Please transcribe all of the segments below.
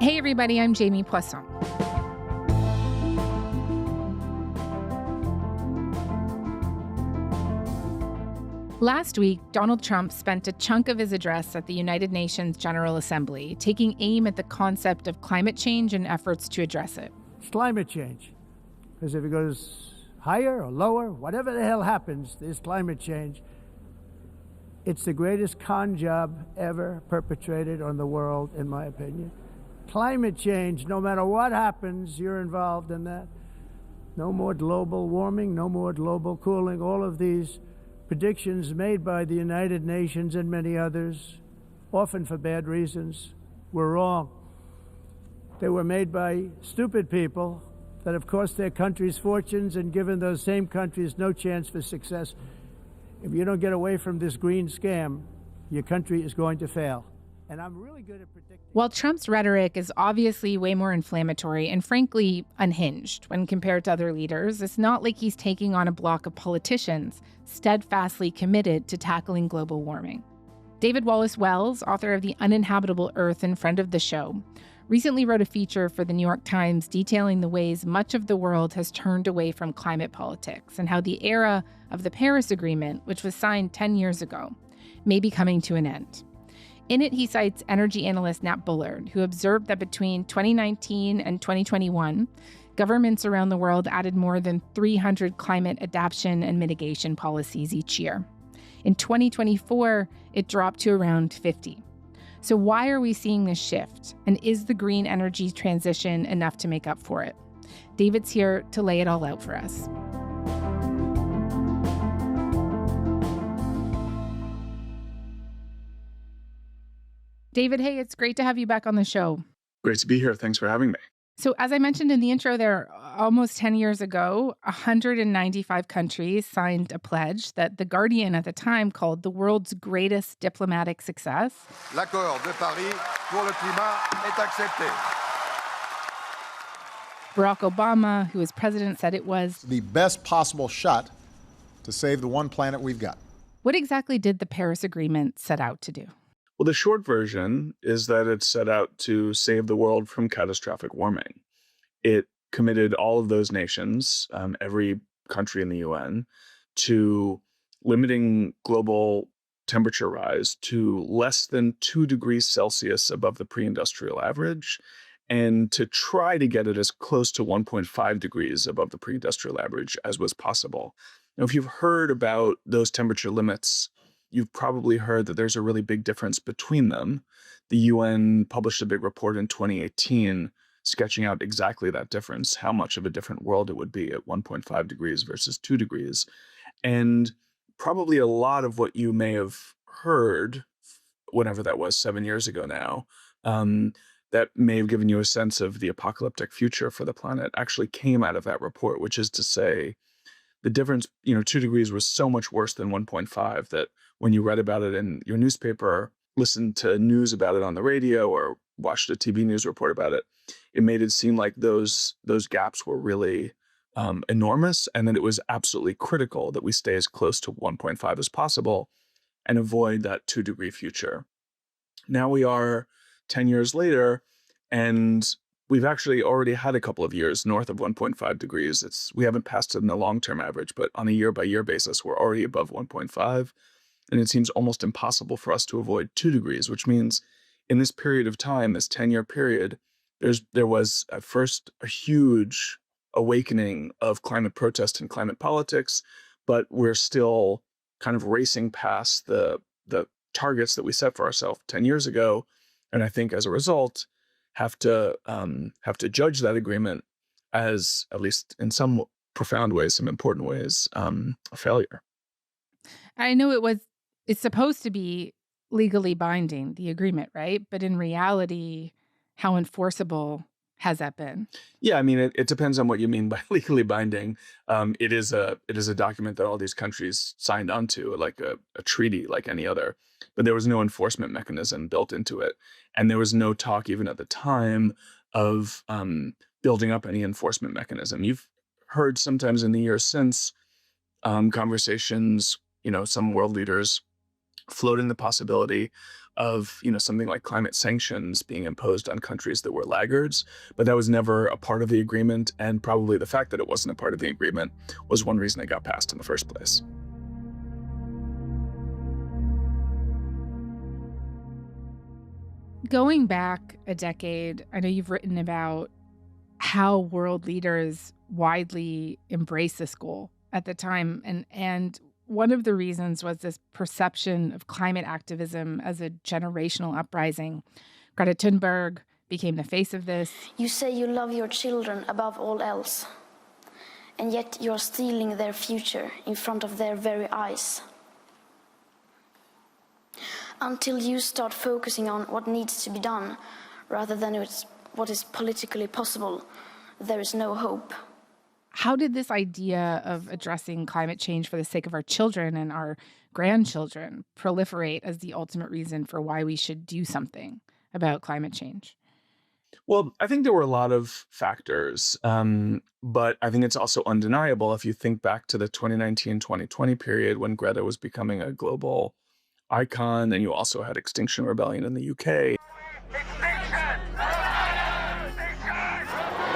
Hey everybody, I'm Jamie Poisson. Last week, Donald Trump spent a chunk of his address at the United Nations General Assembly taking aim at the concept of climate change and efforts to address it. It's climate change. Because if it goes higher or lower, whatever the hell happens, there's climate change. It's the greatest con job ever perpetrated on the world, in my opinion. Climate change, no matter what happens, you're involved in that. No more global warming, no more global cooling. All of these predictions made by the United Nations and many others, often for bad reasons, were wrong. They were made by stupid people that have cost their countries fortunes and given those same countries no chance for success. If you don't get away from this green scam, your country is going to fail. And I'm really good at predicting. While Trump's rhetoric is obviously way more inflammatory and frankly unhinged when compared to other leaders, it's not like he's taking on a block of politicians steadfastly committed to tackling global warming. David Wallace Wells, author of The Uninhabitable Earth and friend of the show, recently wrote a feature for the New York Times detailing the ways much of the world has turned away from climate politics and how the era of the Paris Agreement, which was signed 10 years ago, may be coming to an end. In it, he cites energy analyst Nat Bullard, who observed that between 2019 and 2021, governments around the world added more than 300 climate adaptation and mitigation policies each year. In 2024, it dropped to around 50. So why are we seeing this shift? And is the green energy transition enough to make up for it? David's here to lay it all out for us. David, hey, it's great to have you back on the show. Great to be here. Thanks for having me. So as I mentioned in the intro there, almost 10 years ago, 195 countries signed a pledge that The Guardian at the time called the world's greatest diplomatic success. L'accord de Paris pour le climat est accepté. Barack Obama, who was president, said it was the best possible shot to save the one planet we've got. What exactly did the Paris Agreement set out to do? Well, the short version is that it set out to save the world from catastrophic warming. It committed all of those nations, every country in the UN, to limiting global temperature rise to less than 2 degrees Celsius above the pre-industrial average, and to try to get it as close to 1.5 degrees above the pre-industrial average as was possible. Now, if you've heard about those temperature limits, you've probably heard that there's a really big difference between them. The UN published a big report in 2018 sketching out exactly that difference, how much of a different world it would be at 1.5 degrees versus 2 degrees. And probably a lot of what you may have heard, whenever that was, 7 years ago now, that may have given you a sense of the apocalyptic future for the planet actually came out of that report, which is to say, the difference, 2 degrees was so much worse than 1.5 that when you read about it in your newspaper, listened to news about it on the radio, or watched a TV news report about it, it made it seem like those gaps were really enormous, and that it was absolutely critical that we stay as close to 1.5 as possible and avoid that 2-degree future. Now we are 10 years later, and we've actually already had a couple of years north of 1.5 degrees. We haven't passed it in the long-term average, but on a year-by-year basis, we're already above 1.5. And it seems almost impossible for us to avoid 2 degrees, which means in this period of time, this 10-year period, there was at first a huge awakening of climate protest and climate politics, but we're still kind of racing past the targets that we set for ourselves 10 years ago. And I think as a result, have to judge that agreement as, at least in some profound ways, some important ways, a failure. I know it's supposed to be legally binding, the agreement, right? But in reality, how enforceable has that been? Yeah, I mean, it depends on what you mean by legally binding. It is a document that all these countries signed onto, like a treaty, like any other. But there was no enforcement mechanism built into it, and there was no talk even at the time of building up any enforcement mechanism. You've heard sometimes in the years since conversations, some world leaders floating the possibility of, something like climate sanctions being imposed on countries that were laggards, but that was never a part of the agreement, and probably the fact that it wasn't a part of the agreement was one reason it got passed in the first place. Going back a decade, I know you've written about how world leaders widely embraced this goal at the time. And one of the reasons was this perception of climate activism as a generational uprising. Greta Thunberg became the face of this. You say you love your children above all else, and yet you're stealing their future in front of their very eyes. Until you start focusing on what needs to be done rather than what is politically possible, there is no hope. How did this idea of addressing climate change for the sake of our children and our grandchildren proliferate as the ultimate reason for why we should do something about climate change? Well, I think there were a lot of factors, but I think it's also undeniable if you think back to the 2019-2020 period when Greta was becoming a global icon, and you also had Extinction Rebellion in the UK.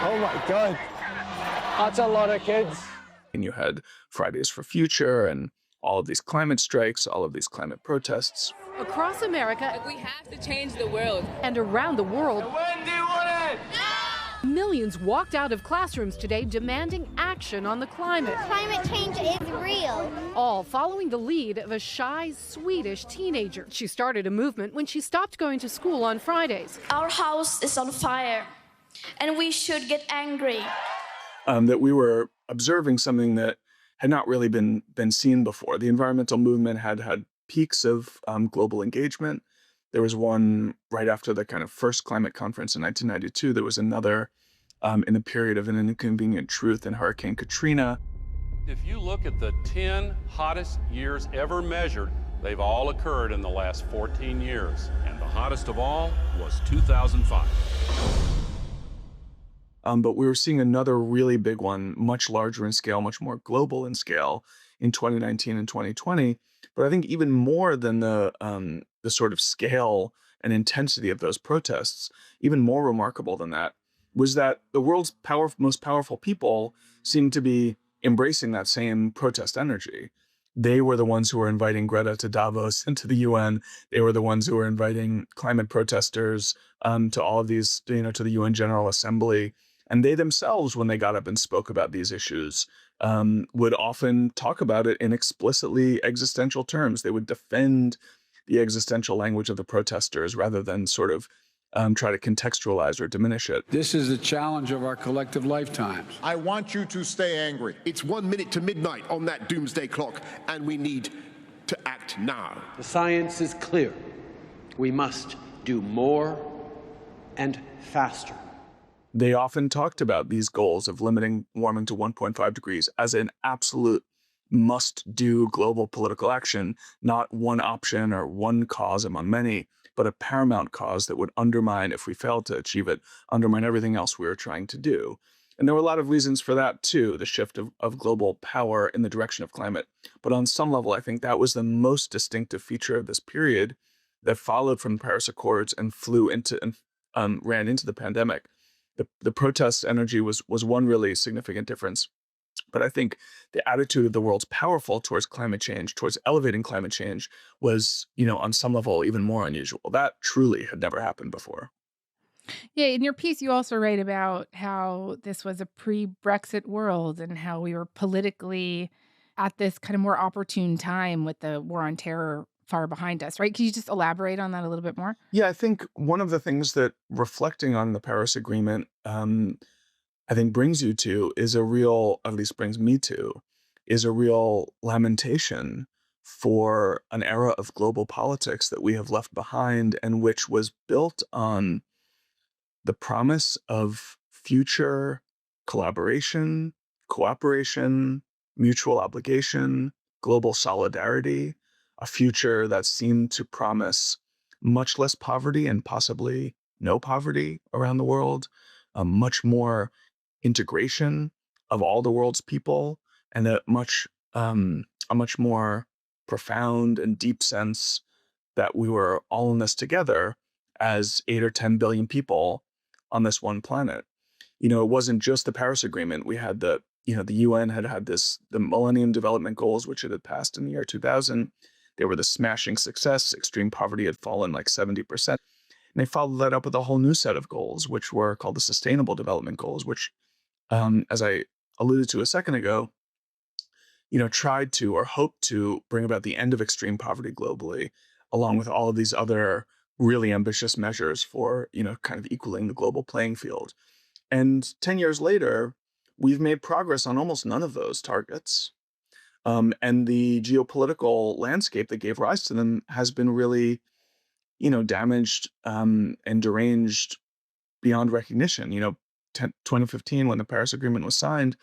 Oh my God, that's a lot of kids. And you had Fridays for Future and all of these climate strikes, all of these climate protests. Across America, we have to change the world. And around the world, When do you want it? millions walked out of classrooms today demanding action on the climate. Climate change is real. All following the lead of a shy Swedish teenager. She started a movement when she stopped going to school on Fridays. Our house is on fire, and we should get angry. That we were observing something that had not really been seen before. The environmental movement had peaks of global engagement. There was one right after the kind of first climate conference in 1992. There was another in the period of an inconvenient truth in Hurricane Katrina. If you look at the 10 hottest years ever measured, they've all occurred in the last 14 years. And the hottest of all was 2005. But we were seeing another really big one, much larger in scale, much more global in scale in 2019 and 2020. But I think even more than the sort of scale and intensity of those protests, even more remarkable than that, was that the world's most powerful people seemed to be embracing that same protest energy. They were the ones who were inviting Greta to Davos and to the UN. They were the ones who were inviting climate protesters to all of these, to the UN General Assembly. And they themselves, when they got up and spoke about these issues, would often talk about it in explicitly existential terms. They would defend the existential language of the protesters rather than sort of try to contextualize or diminish it. This is the challenge of our collective lifetimes. I want you to stay angry. It's 1 minute to midnight on that doomsday clock, and we need to act now. The science is clear. We must do more and faster. They often talked about these goals of limiting warming to 1.5 degrees as an absolute must-do global political action, not one option or one cause among many, but a paramount cause that would undermine, if we failed to achieve it, undermine everything else we were trying to do. And there were a lot of reasons for that too, the shift of global power in the direction of climate. But on some level, I think that was the most distinctive feature of this period that followed from the Paris Accords and flew into and ran into the pandemic. The protest energy was one really significant difference. But I think the attitude of the world's powerful towards climate change, towards elevating climate change, was, on some level, even more unusual. That truly had never happened before. Yeah, in your piece, you also write about how this was a pre-Brexit world and how we were politically at this kind of more opportune time with the war on terror far behind us, right? Can you just elaborate on that a little bit more? Yeah, I think one of the things that reflecting on the Paris Agreement, I think brings you to is a real, at least brings me to, is a real lamentation for an era of global politics that we have left behind and which was built on the promise of future collaboration, cooperation, mutual obligation, global solidarity, a future that seemed to promise much less poverty and possibly no poverty around the world, much more integration of all the world's people, and a much more profound and deep sense that we were all in this together as 8 or 10 billion people on this one planet. It wasn't just the Paris Agreement. We had the UN had the Millennium Development Goals, which it had passed in the year 2000. They were the smashing success. Extreme poverty had fallen like 70%. And they followed that up with a whole new set of goals, which were called the Sustainable Development Goals, which, as I alluded to a second ago, tried to or hoped to bring about the end of extreme poverty globally, along with all of these other really ambitious measures for, kind of equaling the global playing field. And 10 years later, we've made progress on almost none of those targets. And the geopolitical landscape that gave rise to them has been really, damaged and deranged beyond recognition. 2015, when the Paris Agreement was signed,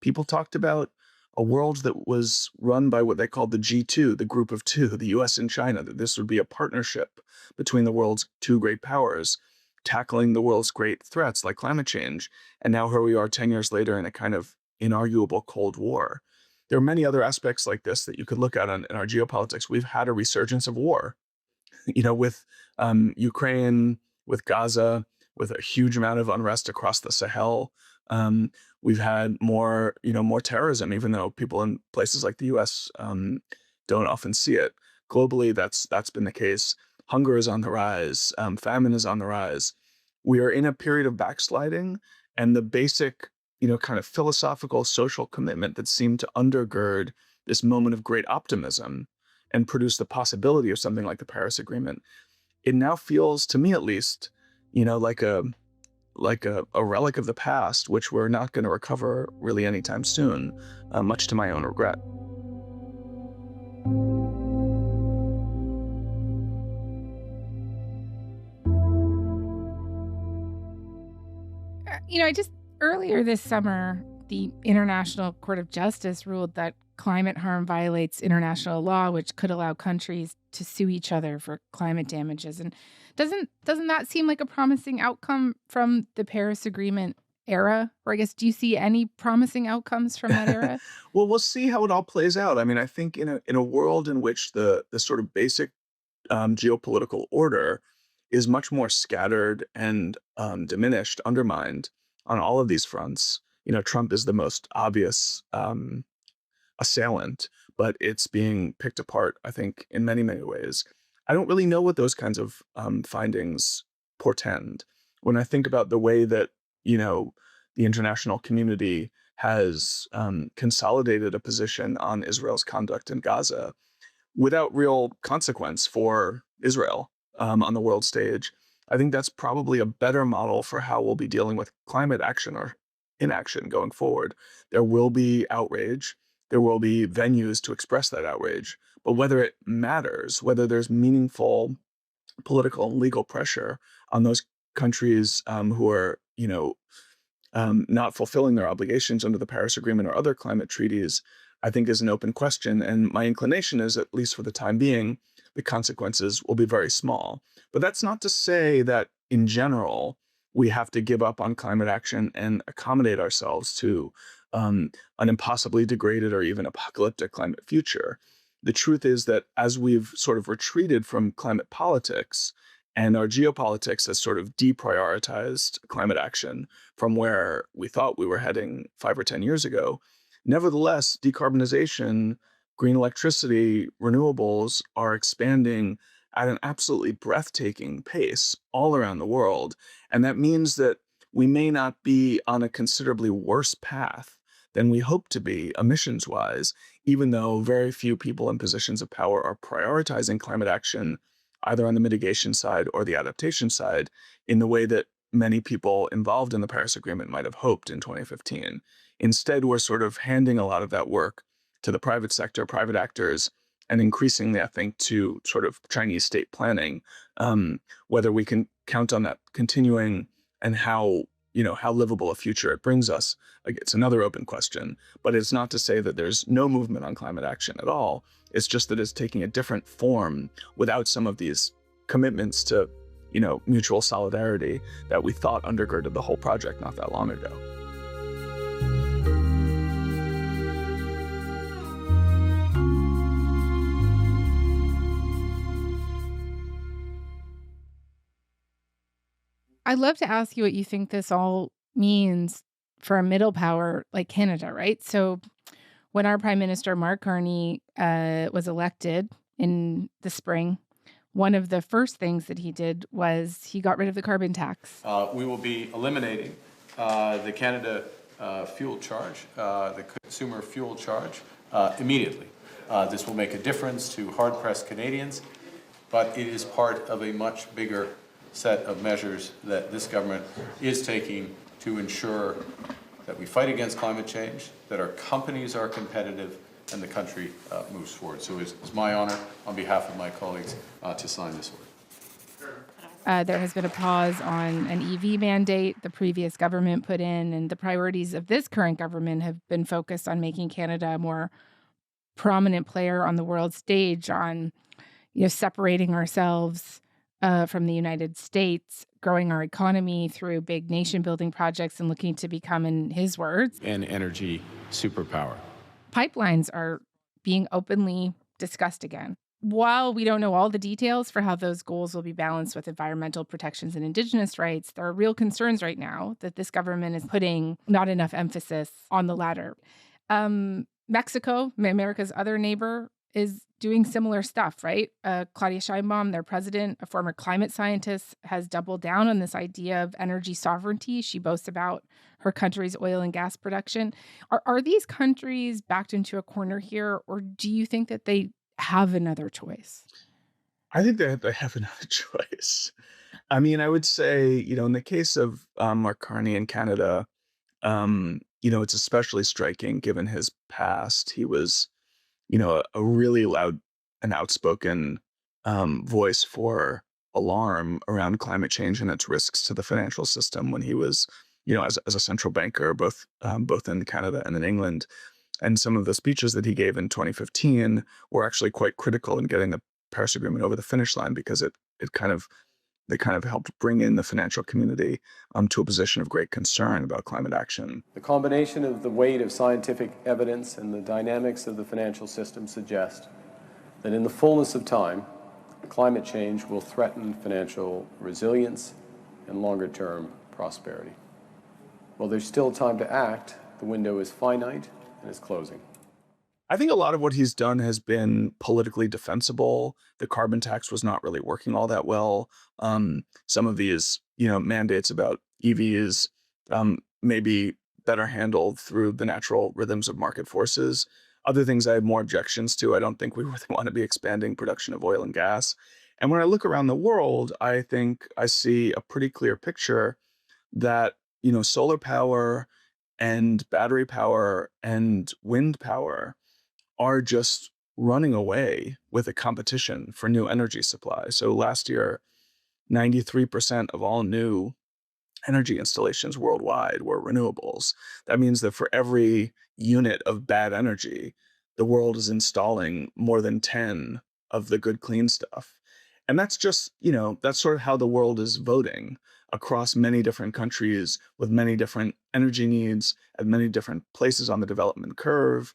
people talked about a world that was run by what they called the G2, the group of two, the US and China, that this would be a partnership between the world's two great powers, tackling the world's great threats like climate change. And now here we are 10 years later in a kind of inarguable Cold War. There are many other aspects like this that you could look at in our geopolitics. We've had a resurgence of war, with Ukraine, with Gaza, with a huge amount of unrest across the Sahel. We've had more terrorism, even though people in places like the US don't often see it. Globally, that's been the case. Hunger is on the rise. Famine is on the rise. We are in a period of backsliding, and the basic, kind of philosophical, social commitment that seemed to undergird this moment of great optimism and produce the possibility of something like the Paris Agreement, it now feels, to me at least, like a relic of the past, which we're not going to recover really anytime soon, much to my own regret. Earlier this summer, the International Court of Justice ruled that climate harm violates international law, which could allow countries to sue each other for climate damages. And doesn't that seem like a promising outcome from the Paris Agreement era? Or I guess, do you see any promising outcomes from that era? Well, we'll see how it all plays out. I mean, I think in a world in which the sort of basic geopolitical order is much more scattered and diminished, undermined on all of these fronts. Trump is the most obvious assailant, but it's being picked apart, I think, in many, many ways. I don't really know what those kinds of findings portend. When I think about the way that, the international community has consolidated a position on Israel's conduct in Gaza without real consequence for Israel on the world stage, I think that's probably a better model for how we'll be dealing with climate action or inaction going forward. There will be outrage. There will be venues to express that outrage. But whether it matters, whether there's meaningful political and legal pressure on those countries who are, not fulfilling their obligations under the Paris Agreement or other climate treaties, I think is an open question. And my inclination is, at least for the time being, the consequences will be very small. But that's not to say that in general, we have to give up on climate action and accommodate ourselves to an impossibly degraded or even apocalyptic climate future. The truth is that as we've sort of retreated from climate politics and our geopolitics has sort of deprioritized climate action from where we thought we were heading 5 or 10 years ago, nevertheless, decarbonization, green electricity, renewables are expanding at an absolutely breathtaking pace all around the world. And that means that we may not be on a considerably worse path than we hope to be emissions-wise, even though very few people in positions of power are prioritizing climate action either on the mitigation side or the adaptation side in the way that many people involved in the Paris Agreement might have hoped in 2015. Instead, we're sort of handing a lot of that work to the private sector, private actors, and increasingly, I think, to sort of Chinese state planning. Whether we can count on that continuing and how livable a future it brings us, it's another open question. But it's not to say that there's no movement on climate action at all. It's just that it's taking a different form without some of these commitments to, mutual solidarity that we thought undergirded the whole project not that long ago. I'd love to ask you what you think this all means for a middle power like Canada, right? So when our Prime Minister, Mark Carney, was elected in the spring, one of the first things that he did was he got rid of the carbon tax. We will be eliminating the Canada fuel charge, the consumer fuel charge, immediately. This will make a difference to hard-pressed Canadians, but it is part of a much bigger set of measures that this government is taking to ensure that we fight against climate change, that our companies are competitive, and the country moves forward. So it's my honor, on behalf of my colleagues, to sign this order. There has been a pause on an EV mandate the previous government put in, and the priorities of this current government have been focused on making Canada a more prominent player on the world stage, on separating ourselves from the United States, growing our economy through big nation-building projects, and looking to become, in his words, an energy superpower. Pipelines are being openly discussed again. While we don't know all the details for how those goals will be balanced with environmental protections and Indigenous rights, there are real concerns right now that this government is putting not enough emphasis on the latter. Mexico, America's other neighbor, is doing similar stuff, right? Claudia Sheinbaum, their president, a former climate scientist, has doubled down on this idea of energy sovereignty. She boasts about her country's oil and gas production. Are these countries backed into a corner here, or do you think that they have another choice? I think they have another choice. I mean, I would say, in the case of Mark Carney in Canada, it's especially striking given his past. He was a really loud and outspoken voice for alarm around climate change and its risks to the financial system when he was, as a central banker, both in Canada and in England. And some of the speeches that he gave in 2015 were actually quite critical in getting the Paris Agreement over the finish line, because they kind of helped bring in the financial community to a position of great concern about climate action. The combination of the weight of scientific evidence and the dynamics of the financial system suggest that in the fullness of time, climate change will threaten financial resilience and longer-term prosperity. While there's still time to act, the window is finite and is closing. I think a lot of what he's done has been politically defensible. The carbon tax was not really working all that well. Some of these, mandates about EVs may be better handled through the natural rhythms of market forces. Other things I have more objections to. I don't think we really want to be expanding production of oil and gas. And when I look around the world, I think I see a pretty clear picture that, solar power and battery power and wind power are just running away with a competition for new energy supply. So last year, 93% of all new energy installations worldwide were renewables. That means that for every unit of bad energy, the world is installing more than 10 of the good, clean stuff. And that's just, that's sort of how the world is voting across many different countries with many different energy needs at many different places on the development curve.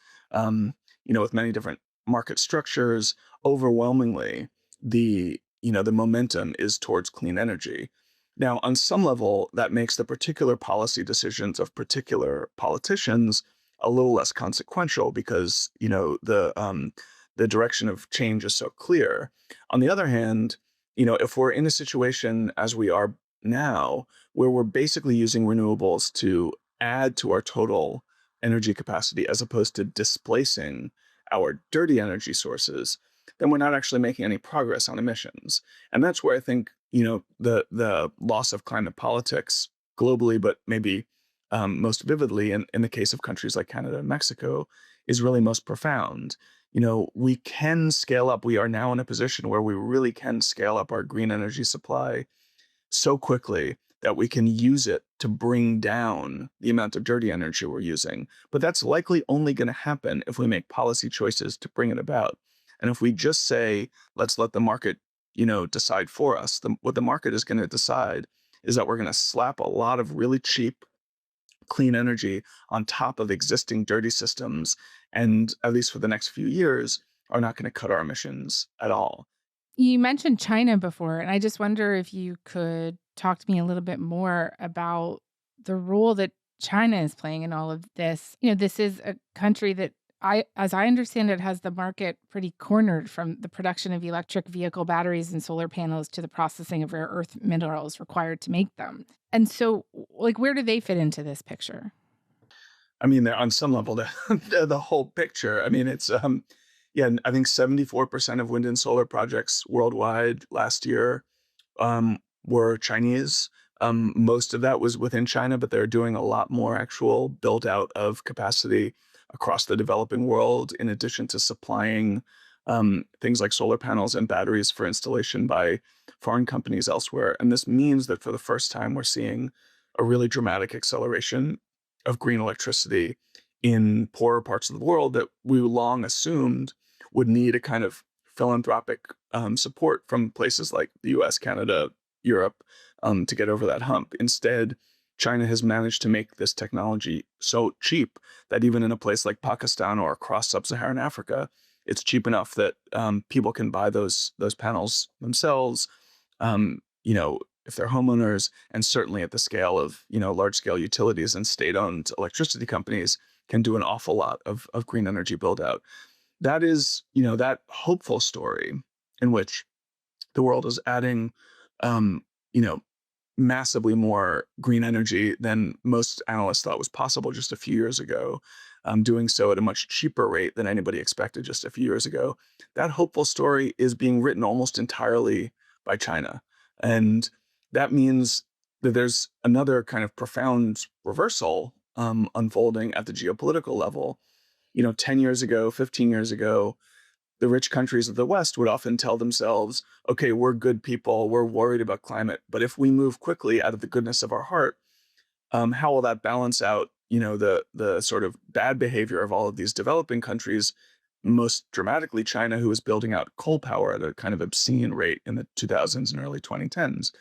With many different market structures. Overwhelmingly, the momentum is towards clean energy. Now, on some level, that makes the particular policy decisions of particular politicians a little less consequential because, the direction of change is so clear. On the other hand, if we're in a situation as we are now, where we're basically using renewables to add to our total energy capacity as opposed to displacing our dirty energy sources, then we're not actually making any progress on emissions. And that's where I think, the loss of climate politics globally, but maybe most vividly in the case of countries like Canada and Mexico, is really most profound. We can scale up. We are now in a position where we really can scale up our green energy supply so quickly that we can use it to bring down the amount of dirty energy we're using. But that's likely only going to happen if we make policy choices to bring it about. And if we just say, let's let the market, decide for us, what the market is going to decide is that we're going to slap a lot of really cheap, clean energy on top of existing dirty systems, and at least for the next few years, are not going to cut our emissions at all. You mentioned China before, and I just wonder if you could talk to me a little bit more about the role that China is playing in all of this. This is a country that as I understand it, has the market pretty cornered, from the production of electric vehicle batteries and solar panels to the processing of rare earth minerals required to make them. And so, where do they fit into this picture? I mean, they're on some level, the whole picture. I mean, it's, yeah, I think 74% of wind and solar projects worldwide last year were Chinese. Most of that was within China, but they're doing a lot more actual build out of capacity across the developing world, in addition to supplying things like solar panels and batteries for installation by foreign companies elsewhere. And this means that for the first time, we're seeing a really dramatic acceleration of green electricity in poorer parts of the world that we long assumed would need a kind of philanthropic support from places like the US, Canada, Europe to get over that hump. Instead, China has managed to make this technology so cheap that even in a place like Pakistan or across sub-Saharan Africa, it's cheap enough that people can buy those panels themselves, if they're homeowners, and certainly at the scale of, large-scale utilities and state-owned electricity companies can do an awful lot of green energy build-out. That is, that hopeful story in which the world is adding, massively more green energy than most analysts thought was possible just a few years ago, doing so at a much cheaper rate than anybody expected just a few years ago. That hopeful story is being written almost entirely by China. And that means that there's another kind of profound reversal unfolding at the geopolitical level. 10 years ago, 15 years ago, the rich countries of the West would often tell themselves, okay, we're good people, we're worried about climate, but if we move quickly out of the goodness of our heart, how will that balance out, the sort of bad behavior of all of these developing countries, most dramatically China, who was building out coal power at a kind of obscene rate in the 2000s and early 2010s.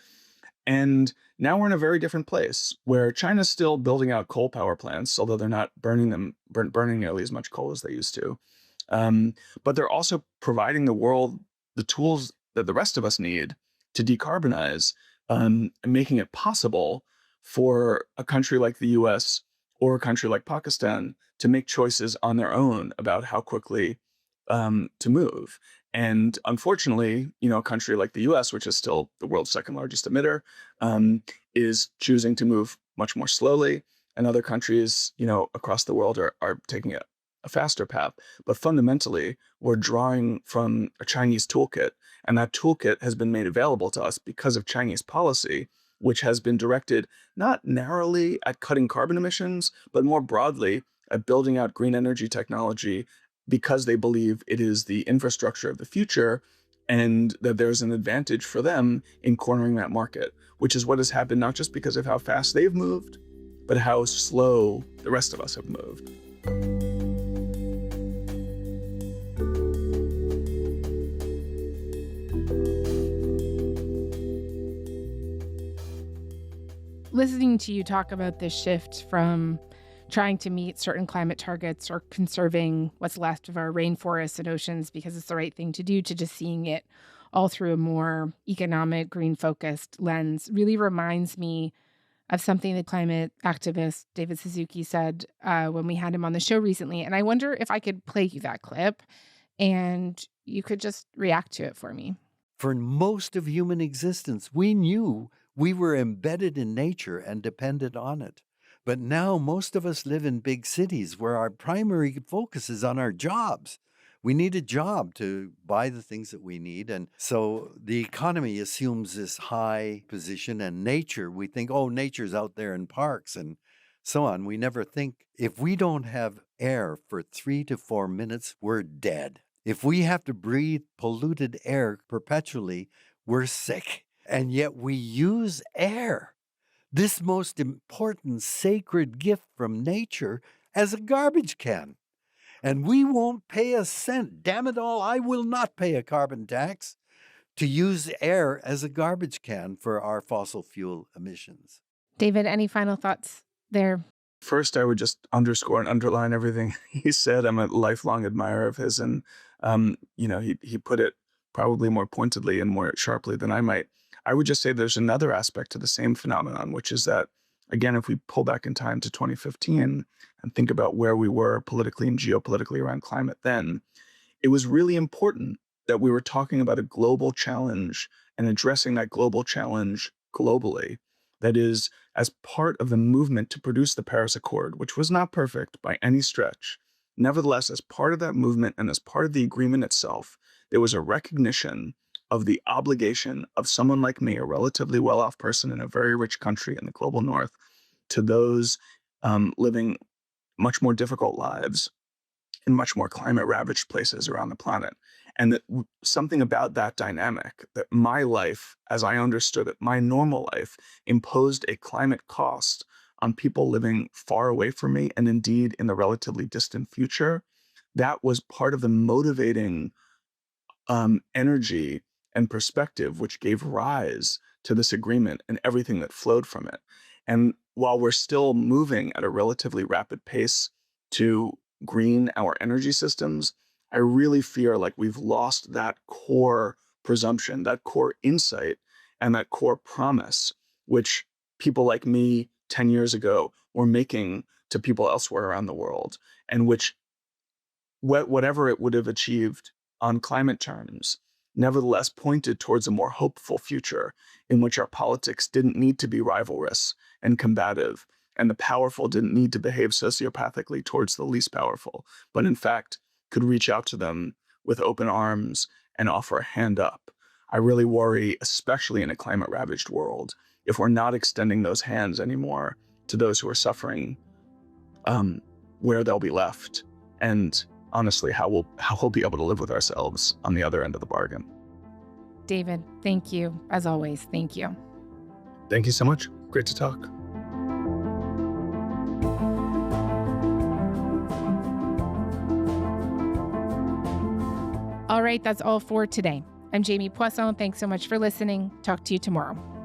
And now we're in a very different place where China's still building out coal power plants, although they're not burning nearly as much coal as they used to. But they're also providing the world the tools that the rest of us need to decarbonize, and making it possible for a country like the US or a country like Pakistan to make choices on their own about how quickly to move. And unfortunately, a country like the US, which is still the world's second largest emitter, is choosing to move much more slowly. And other countries, across the world are taking a faster path. But fundamentally, we're drawing from a Chinese toolkit. And that toolkit has been made available to us because of Chinese policy, which has been directed not narrowly at cutting carbon emissions, but more broadly at building out green energy technology, because they believe it is the infrastructure of the future and that there's an advantage for them in cornering that market, which is what has happened not just because of how fast they've moved, but how slow the rest of us have moved. Listening to you talk about this shift from trying to meet certain climate targets or conserving what's left of our rainforests and oceans because it's the right thing to do, to just seeing it all through a more economic, green-focused lens really reminds me of something that climate activist David Suzuki said when we had him on the show recently. And I wonder if I could play you that clip and you could just react to it for me. For most of human existence, we knew we were embedded in nature and dependent on it. But now most of us live in big cities where our primary focus is on our jobs. We need a job to buy the things that we need. And so the economy assumes this high position, and nature, we think, oh, nature's out there in parks and so on. We never think if we don't have air for 3 to 4 minutes, we're dead. If we have to breathe polluted air perpetually, we're sick. And yet we use air, this most important sacred gift from nature, as a garbage can. And we won't pay a cent. Damn it all, I will not pay a carbon tax to use air as a garbage can for our fossil fuel emissions. David, any final thoughts there? First, I would just underscore and underline everything he said. I'm a lifelong admirer of his, and he put it probably more pointedly and more sharply than I might, I would just say there's another aspect to the same phenomenon, which is that, again, if we pull back in time to 2015 and think about where we were politically and geopolitically around climate then, it was really important that we were talking about a global challenge and addressing that global challenge globally. That is, as part of the movement to produce the Paris Accord, which was not perfect by any stretch. Nevertheless, as part of that movement and as part of the agreement itself, there was a recognition of the obligation of someone like me, a relatively well-off person in a very rich country in the global north, to those living much more difficult lives in much more climate-ravaged places around the planet. And that something about that dynamic, that my life, as I understood it, my normal life, imposed a climate cost on people living far away from me, and indeed in the relatively distant future, that was part of the motivating energy and perspective which gave rise to this agreement and everything that flowed from it. And while we're still moving at a relatively rapid pace to green our energy systems, I really fear like we've lost that core presumption, that core insight, and that core promise, which people like me 10 years ago were making to people elsewhere around the world, and which, whatever it would have achieved on climate terms, nevertheless pointed towards a more hopeful future in which our politics didn't need to be rivalrous and combative, and the powerful didn't need to behave sociopathically towards the least powerful, but in fact could reach out to them with open arms and offer a hand up. I really worry, especially in a climate-ravaged world, if we're not extending those hands anymore to those who are suffering, where they'll be left, and honestly, how we'll be able to live with ourselves on the other end of the bargain. David, thank you. As always, thank you. Thank you so much. Great to talk. All right, that's all for today. I'm Jamie Poisson. Thanks so much for listening. Talk to you tomorrow.